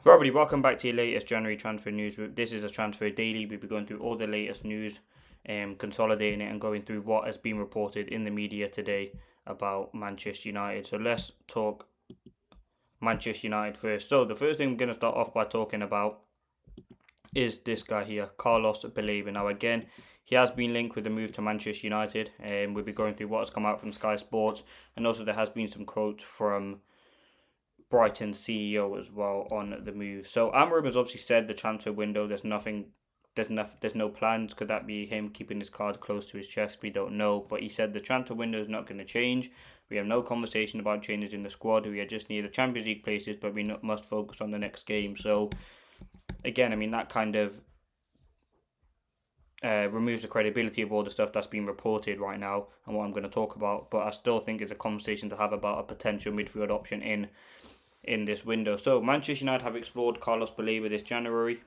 Everybody, welcome back to your latest January transfer news. This is a transfer daily. We'll be going through all the latest news, consolidating it and going through what has been reported in the media today about Manchester United. So let's talk Manchester United first. So the first thing I'm going to start off by talking about is this guy here, Carlos Baleba. Now again, he has been linked with the move to Manchester United, and we'll be going through what has come out from Sky Sports, and also there has been some quotes from Brighton's CEO as well on the move. So AMORIM has obviously said the transfer window, there's no plans. Could that be him keeping his cards close to his chest? We don't know. But he said the transfer window is not going to change. We have no conversation about changes in the squad. We just need the Champions League places, but we must focus on the next game. So again, I mean, that kind of removes the credibility of all the stuff that's been reported right now and what I'm going to talk about. But I still think it's a conversation to have about a potential midfield option in this window. So Manchester United have explored Carlos Baleba this January,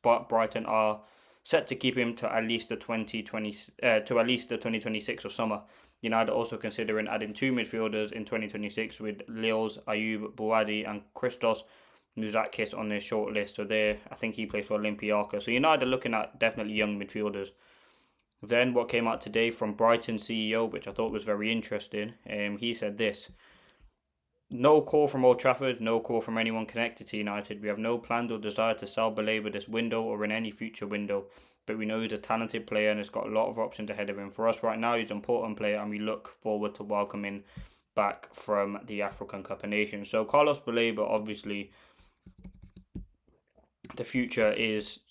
but Brighton are set to keep him to at least the 2026 or summer. United are also considering adding two midfielders in 2026 with Lille's Ayoub Bouadi and Christos Mouzakis on their short list. So I think he plays for Olympiacos. So United are looking at definitely young midfielders. Then what came out today from Brighton CEO, which I thought was very interesting, he said this: no call from Old Trafford, no call from anyone connected to United. We have no plans or desire to sell Baleba this window or in any future window, but we know he's a talented player and has got a lot of options ahead of him. For us right now, he's an important player and we look forward to welcoming back from the African Cup of Nations. So Carlos Baleba, obviously, the future is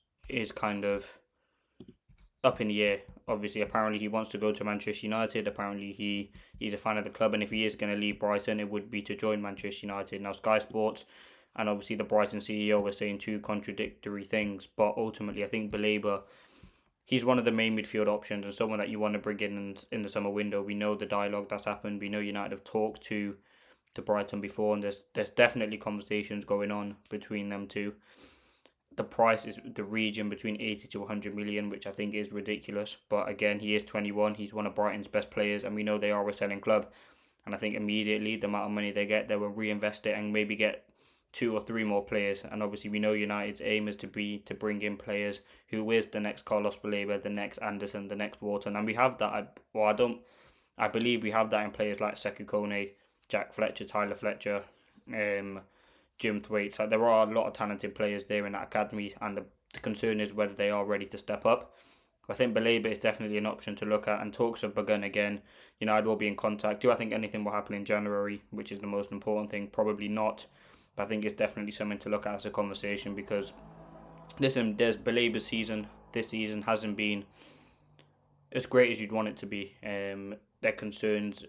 kind of up in the air. Obviously, apparently he wants to go to Manchester United. Apparently he's a fan of the club, and if he is going to leave Brighton, it would be to join Manchester United. Now Sky Sports and obviously the Brighton CEO were saying two contradictory things, but ultimately I think Baleba, he's one of the main midfield options and someone that you want to bring in the summer window. We know the dialogue that's happened. We know United have talked to Brighton before, and there's definitely conversations going on between them two. The price is the region between 80 to 100 million, which I think is ridiculous. But again, he is 21. He's one of Brighton's best players, and we know they are a selling club. And I think immediately the amount of money they get, they will reinvest it and maybe get 2 or 3 more players. And obviously, we know United's aim is to bring in players who is the next Carlos Baleba, the next Anderson, the next Wharton, and we have that. I believe we have that in players like Sekou Kone, Jack Fletcher, Tyler Fletcher, Jim Thwaites. There are a lot of talented players there in that academy, and the concern is whether they are ready to step up. I think Baleba is definitely an option to look at, and talks have begun again. United will be in contact. Do I think anything will happen in January, which is the most important thing? Probably not, but I think it's definitely something to look at as a conversation, because listen, there's Baleba's season. This season hasn't been as great as you'd want it to be. There are concerns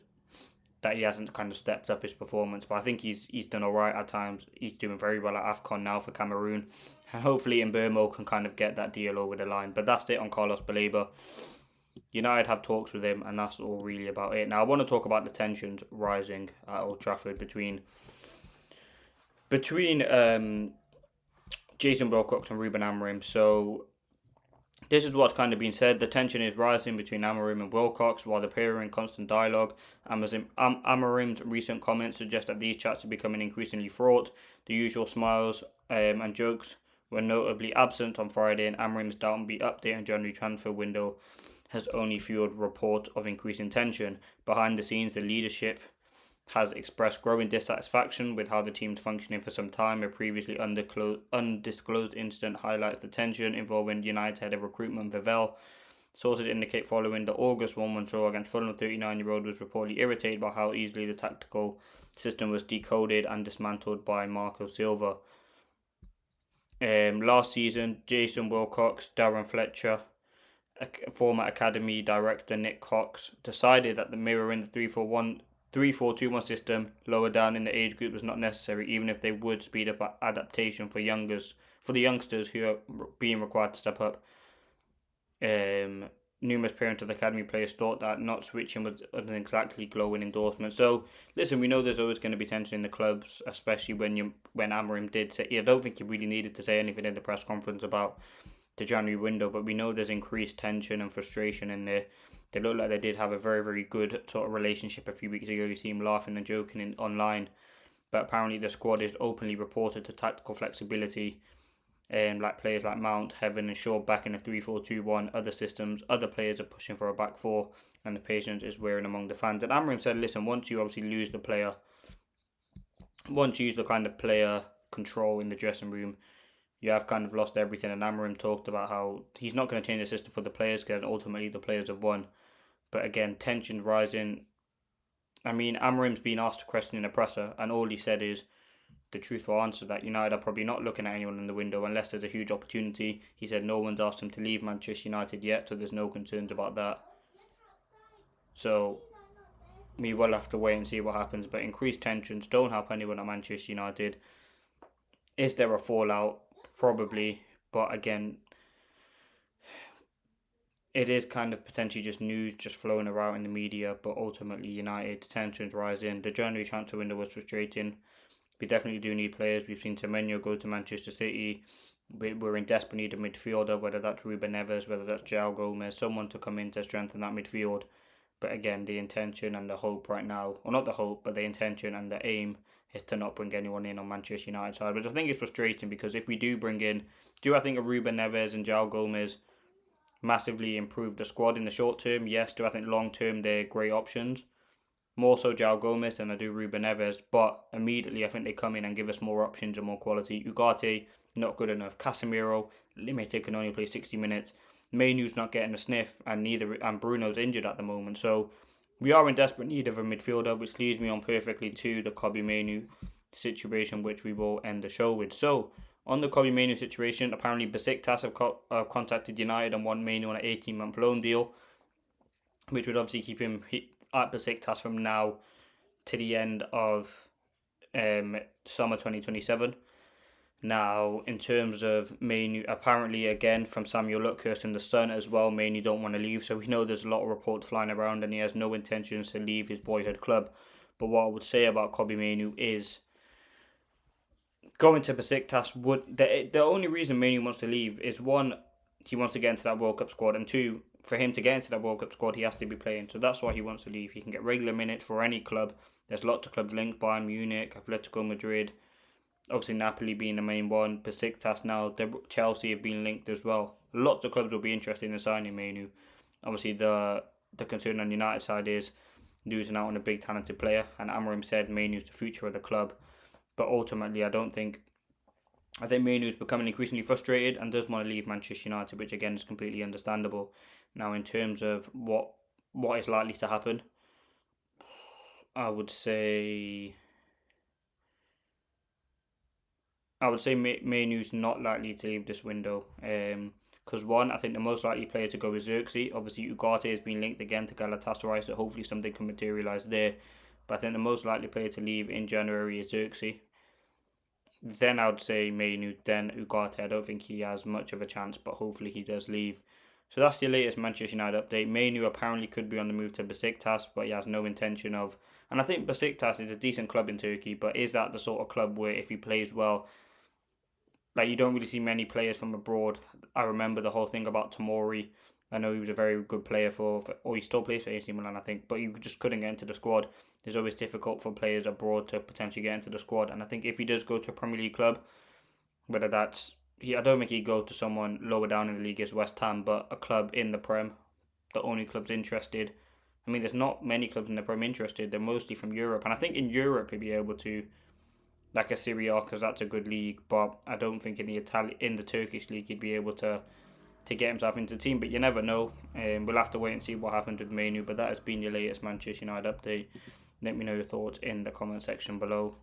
that he hasn't kind of stepped up his performance, but I think he's done alright at times. He's doing very well at AFCON now for Cameroon, and hopefully Mbeumo can kind of get that deal over the line. But that's it on Carlos Baleba. United have talks with him, and that's all really about it. Now I want to talk about the tensions rising at Old Trafford between Jason Wilcox and Ruben Amorim. So this is what's kind of been said. The tension is rising between Amorim and Wilcox while the pair are in constant dialogue. Amorim's recent comments suggest that these chats are becoming increasingly fraught. The usual smiles and jokes were notably absent on Friday, and Amorim's downbeat update on January transfer window has only fueled report of increasing tension. Behind the scenes, the leadership has expressed growing dissatisfaction with how the team's functioning for some time. A previously undisclosed incident highlights the tension involving United head of recruitment Vivell. Sources indicate following the August 1-1 draw against Fulham, 39-year-old was reportedly irritated by how easily the tactical system was decoded and dismantled by Marco Silva. Last season, Jason Wilcox, Darren Fletcher, former academy director Nick Cox, decided that the mirroring the 3-4-2-1 system lower down in the age group was not necessary, even if they would speed up adaptation for the youngsters who are being required to step up. Numerous parents of the academy players thought that not switching was an exactly glowing endorsement. So listen, we know there's always going to be tension in the clubs, especially when Amorim did say, I don't think he really needed to say anything in the press conference about the January window, but we know there's increased tension and frustration in there. They look like they did have a very, very good sort of relationship a few weeks ago. You see him laughing and joking online. but apparently the squad is openly reported to tactical flexibility. Like players like Mount, Heaven and Shaw back in a 3-4-2-1, other systems, other players are pushing for a back four, and the patience is wearing among the fans. And Amorim said, listen, once you obviously lose the player, once you use the kind of player control in the dressing room, you have kind of lost everything. And Amorim talked about how he's not going to change the system for the players because ultimately the players have won. But again, tension rising. I mean, Amorim's been asked a question in the presser, and all he said is, the truthful answer that United are probably not looking at anyone in the window unless there's a huge opportunity. He said no one's asked him to leave Manchester United yet, so there's no concerns about that. So we will have to wait and see what happens. But increased tensions don't help anyone at Manchester United. Is there a fallout? Probably. But again, it is kind of potentially just news just flowing around in the media. But ultimately, United tensions rising. The January transfer window was frustrating. We definitely do need players. We've seen Semenyo go to Manchester City. We're in desperate need of midfielder, whether that's Ruben Neves, whether that's João Gomez, someone to come in to strengthen that midfield. But again, the intention and the hope right now, or not the hope, but the intention and the aim is to not bring anyone in on Manchester United side. Which I think is frustrating because if we do bring in, I think a Ruben Neves and João Gomez massively improve the squad in the short term? Yes. Do I think long term they're great options? More so João Gomez than I do Ruben Neves, but immediately I think they come in and give us more options and more quality. Ugarte, not good enough. Casemiro, limited, can only play 60 minutes. Mainoo's not getting a sniff, and Bruno's injured at the moment. So we are in desperate need of a midfielder, which leads me on perfectly to the Kobbie Mainoo situation, which we will end the show with. So on the Kobbie Mainoo situation, apparently Besiktas have contacted United and want Mainoo on an 18-month loan deal, which would obviously keep him at Besiktas from now to the end of summer 2027. Now, in terms of Mainoo, apparently again from Samuel Luckhurst in the Sun as well, Mainoo don't want to leave. So we know there's a lot of reports flying around and he has no intentions to leave his boyhood club. But what I would say about Kobbie Mainoo is going to Besiktas the only reason Mainoo wants to leave is one, he wants to get into that World Cup squad, and two, for him to get into that World Cup squad, he has to be playing. So that's why he wants to leave. He can get regular minutes for any club. There's lots of clubs linked, Bayern Munich, Atletico Madrid, obviously Napoli being the main one, Besiktas now, Chelsea have been linked as well. Lots of clubs will be interested in signing Mainoo. Obviously the concern on the United side is losing out on a big talented player, and Amorim said Mainoo's the future of the club. But ultimately, I think Mainoo's becoming increasingly frustrated and does want to leave Manchester United, which again is completely understandable. Now, in terms of what is likely to happen, I would say Mainoo's not likely to leave this window. Because one, I think the most likely player to go is Xerxes. Obviously, Ugarte has been linked again to Galatasaray, so hopefully something can materialise there. But I think the most likely player to leave in January is Xerxes. Then I would say Mainoo, then Ugarte. I don't think he has much of a chance, but hopefully he does leave. So that's the latest Manchester United update. Mainoo apparently could be on the move to Besiktas, but he has no intention of. And I think Besiktas is a decent club in Turkey, but is that the sort of club where if he plays well, like you don't really see many players from abroad? I remember the whole thing about Tomori. I know he was a very good player or he still plays for AC Milan, I think, but he just couldn't get into the squad. It's always difficult for players abroad to potentially get into the squad, and I think if he does go to a Premier League club, whether that's I don't think he'd go to someone lower down in the league as West Ham, but a club in the Prem, the only clubs interested. I mean, there's not many clubs in the Prem interested. They're mostly from Europe, and I think in Europe he'd be able to, like a Serie A, because that's a good league. But I don't think in the Turkish league he'd be able to get himself into the team. But you never know. We'll have to wait and see what happens with Mainoo. But that has been your latest Manchester United update. Let me know your thoughts in the comment section below.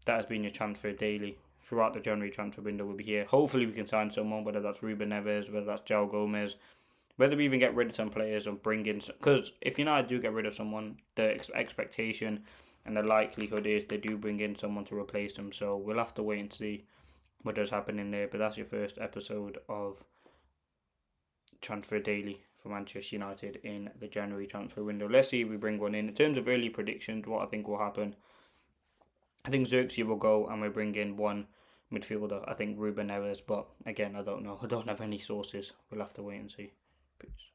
That has been your transfer daily. Throughout the January transfer window, we'll be here. Hopefully we can sign someone, whether that's Ruben Neves, whether that's João Gomez, whether we even get rid of some players or bring in. Because if United do get rid of someone, the expectation and the likelihood is they do bring in someone to replace them. So we'll have to wait and see what does happen in there. But that's your first episode of Transfer Daily for Manchester United in the January transfer window. Let's see if we bring one in. In terms of early predictions, what I think will happen, I think Xerxes will go and we bring in one midfielder. I think Ruben Neves, but again, I don't know. I don't have any sources. We'll have to wait and see. Peace.